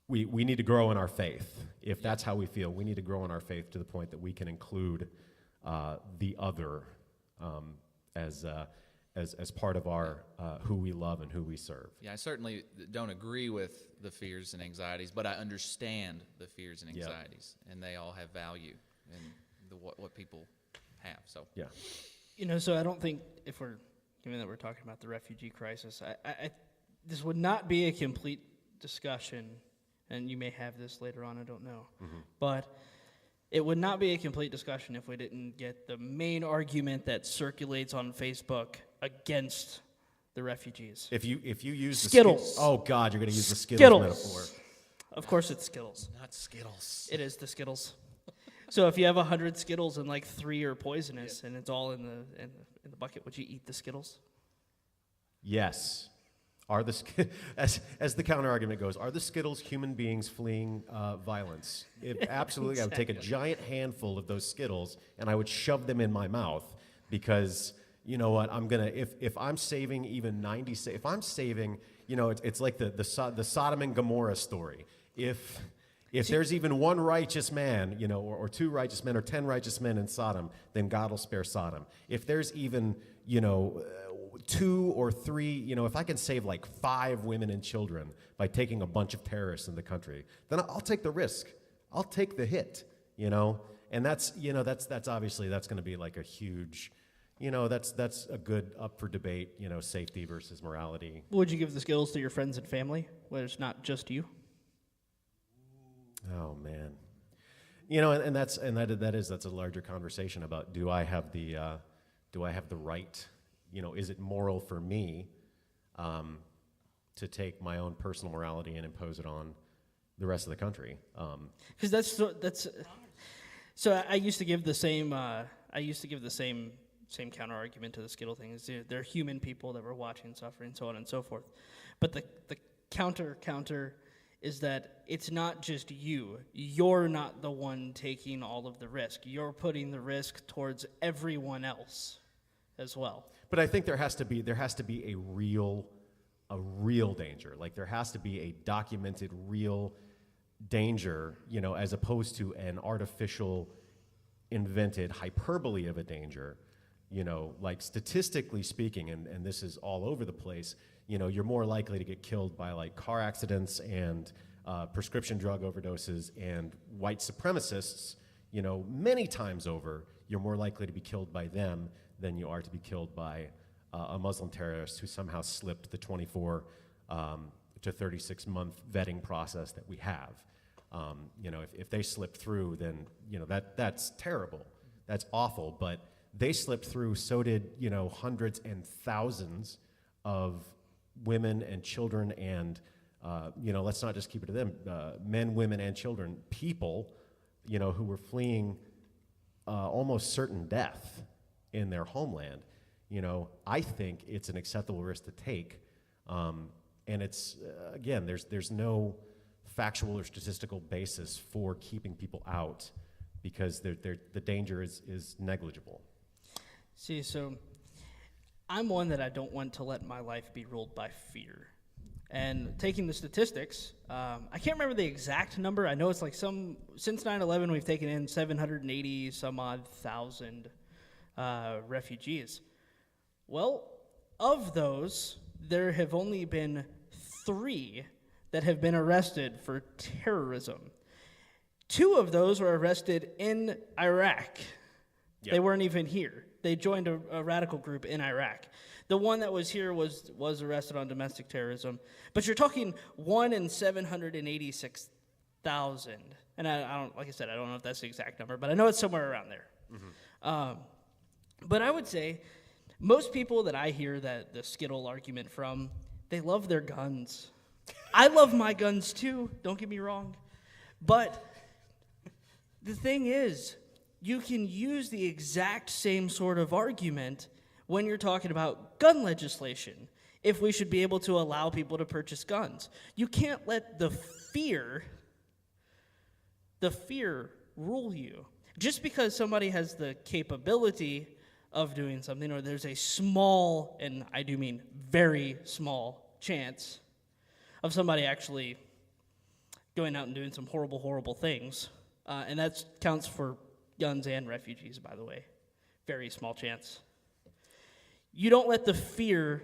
we need to grow in our faith. If that's how we feel, we need to grow in our faith to the point that we can include the other as part of our who we love and who we serve. Yeah, I certainly don't agree with the fears and anxieties, but I understand the fears and Yeah. anxieties, and they all have value in what people have. So Yeah. So I don't think given that we're talking about the refugee crisis, this would not be a complete discussion, and you may have this later on, I don't know, but it would not be a complete discussion if we didn't get the main argument that circulates on Facebook against the refugees. If you use Skittles. Oh God, you're going to use the Skittles Skittles. metaphor. Of course it's Skittles. not Skittles. It is the Skittles. So if you have 100 Skittles and like 3 are poisonous and it's all in the bucket, would you eat the Skittles? Yes. Are the as the counter argument goes, are the Skittles human beings fleeing violence? Absolutely. I would take a giant handful of those Skittles and I would shove them in my mouth because you know what? I'm gonna if I'm saving even 90. If I'm saving, it's like the Sodom and Gomorrah story. If there's even one righteous man, or 2 righteous men or 10 righteous men in Sodom, then God will spare Sodom. If there's even 2 or 3, if I can save like 5 women and children by taking a bunch of terrorists in the country, then I'll take the risk. I'll take the hit, and that's obviously that's going to be like a huge, that's a good up for debate, safety versus morality. Would you give the Skittles to your friends and family, where it's not just you? Oh man, that's a larger conversation about do I have the right? Is it moral for me to take my own personal morality and impose it on the rest of the country? Because that's. So I used to give the same. Same counter argument to the Skittle thing. Is they're human people that were watching, suffering, so on and so forth. But the counter is that it's not just you. You're not the one taking all of the risk. You're putting the risk towards everyone else as well. But I think there has to be a real danger. Like there has to be a documented real danger, as opposed to an artificial, invented hyperbole of a danger. Like statistically speaking, and this is all over the place, you're more likely to get killed by like car accidents and prescription drug overdoses and white supremacists, many times over, you're more likely to be killed by them than you are to be killed by a Muslim terrorist who somehow slipped the 24 to 36 month vetting process that we have. If they slip through, then that's terrible, that's awful. But they slipped through. So did hundreds and thousands of women and children, and let's not just keep it to them. Men, women, and children, people, who were fleeing almost certain death in their homeland. I think it's an acceptable risk to take, and it's again, there's no factual or statistical basis for keeping people out because the danger is negligible. See, so I'm one that I don't want to let my life be ruled by fear. And taking the statistics, I can't remember the exact number. I know it's like since 9/11, we've taken in 780 some odd thousand refugees. Well, of those, there have only been 3 that have been arrested for terrorism. 2 of those were arrested in Iraq. Yep. They weren't even here. They joined a radical group in Iraq. The one that was here was arrested on domestic terrorism. But you're talking 1 in 786,000. And I don't, like I said, I don't know if that's the exact number, but I know it's somewhere around there. Mm-hmm. But I would say most people that I hear that the Skittle argument from, they love their guns. I love my guns too, don't get me wrong. But the thing is, you can use the exact same sort of argument when you're talking about gun legislation, if we should be able to allow people to purchase guns. You can't let the fear rule you. Just because somebody has the capability of doing something, or there's a small, and I do mean very small, chance of somebody actually going out and doing some horrible, horrible things. And that counts for guns and refugees, by the way. Very small chance. You don't let the fear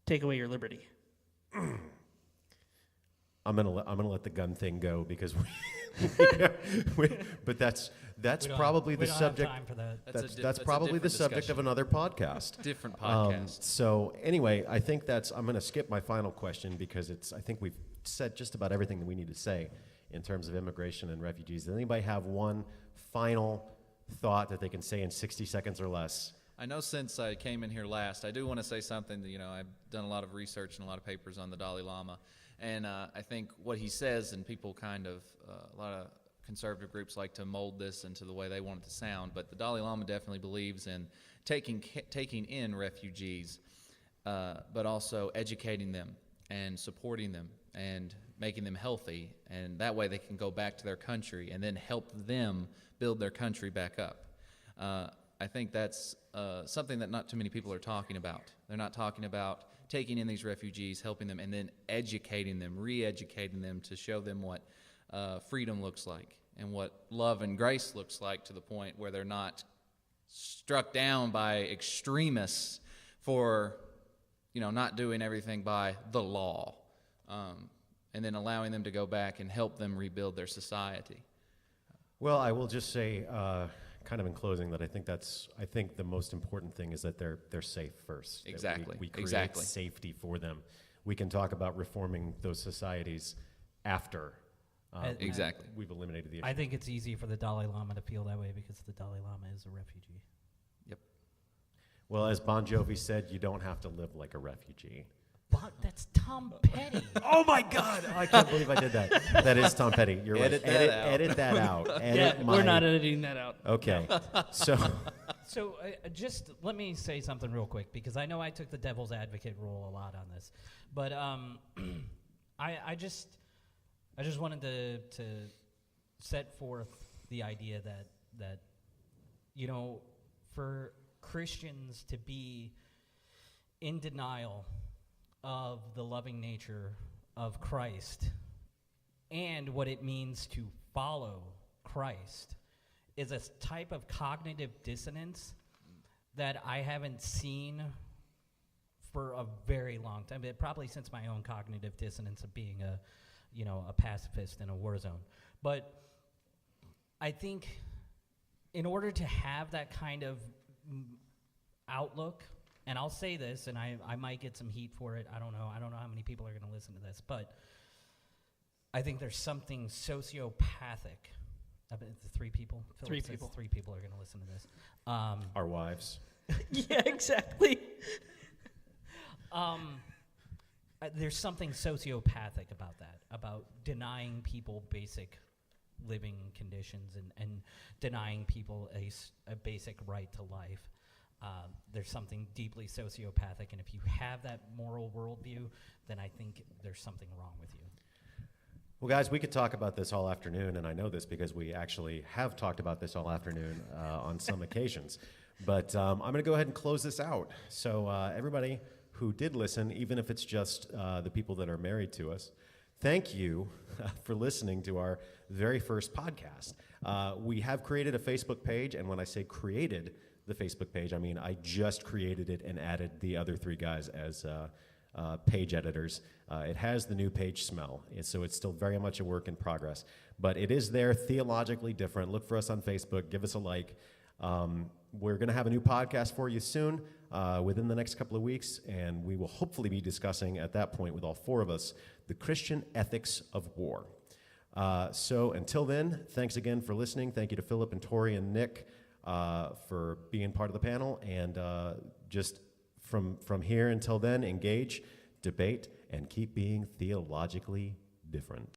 take away your liberty. I'm gonna let the gun thing go because but that's probably the subject. Time for that. That's probably the subject of another podcast. Different podcast. So anyway, I think I'm going to skip my final question because I think we've said just about everything that we need to say in terms of immigration and refugees. Does anybody have one final thought that they can say in 60 seconds or less? I know since I came in here last, I do want to say something that, I've done a lot of research and a lot of papers on the Dalai Lama. And I think what he says, and people a lot of conservative groups like to mold this into the way they want it to sound, but the Dalai Lama definitely believes in taking in refugees, but also educating them and supporting them and making them healthy, and that way they can go back to their country and then help them build their country back up. I think that's something that not too many people are talking about. They're not talking about taking in these refugees, helping them, and then educating them, re-educating them to show them what freedom looks like and what love and grace looks like, to the point where they're not struck down by extremists for, not doing everything by the law, and then allowing them to go back and help them rebuild their society. Well, I will just say, kind of in closing, that I think the most important thing is that they're safe first. That Exactly. we create Exactly. safety for them. We can talk about reforming those societies after Exactly. we've eliminated the issue. I think it's easy for the Dalai Lama to feel that way because the Dalai Lama is a refugee. Yep. Well, as Bon Jovi said, you don't have to live like a refugee. But that's Tom Petty. Oh my God! I can't believe I did that. That is Tom Petty. You're Edit right. that out. Edit that out. Edit We're not editing that out. Okay. So So just let me say something real quick, because I know I took the devil's advocate role a lot on this, but I just wanted to set forth the idea that for Christians to be in denial of the loving nature of Christ and what it means to follow Christ is a type of cognitive dissonance that I haven't seen for a very long time, probably since my own cognitive dissonance of being a pacifist in a war zone. But I think in order to have that kind of outlook, and I'll say this, and I might get some heat for it. I don't know how many people are going to listen to this, but I think there's something sociopathic. The three people? Three Philip says people. 3 people are going to listen to this. our wives. Yeah, exactly. There's something sociopathic about that, about denying people basic living conditions and denying people a basic right to life. There's something deeply sociopathic, and if you have that moral worldview, then I think there's something wrong with you. Well, guys, we could talk about this all afternoon, and I know this because we actually have talked about this all afternoon on some occasions. But I'm going to go ahead and close this out. So everybody who did listen, even if it's just the people that are married to us, thank you for listening to our very first podcast. We have created a Facebook page, and when I say created the Facebook page, I mean I just created it and added the other 3 guys as page editors. It has the new page smell, so it's still very much a work in progress. But it is there, theologically different. Look for us on Facebook. Give us a like. We're going to have a new podcast for you soon, within the next couple of weeks, and we will hopefully be discussing at that point with all 4 of us the Christian ethics of war. So until then, thanks again for listening. Thank you to Philip and Tori and Nick for being part of the panel, and just from here until then, engage, debate, and keep being theologically different.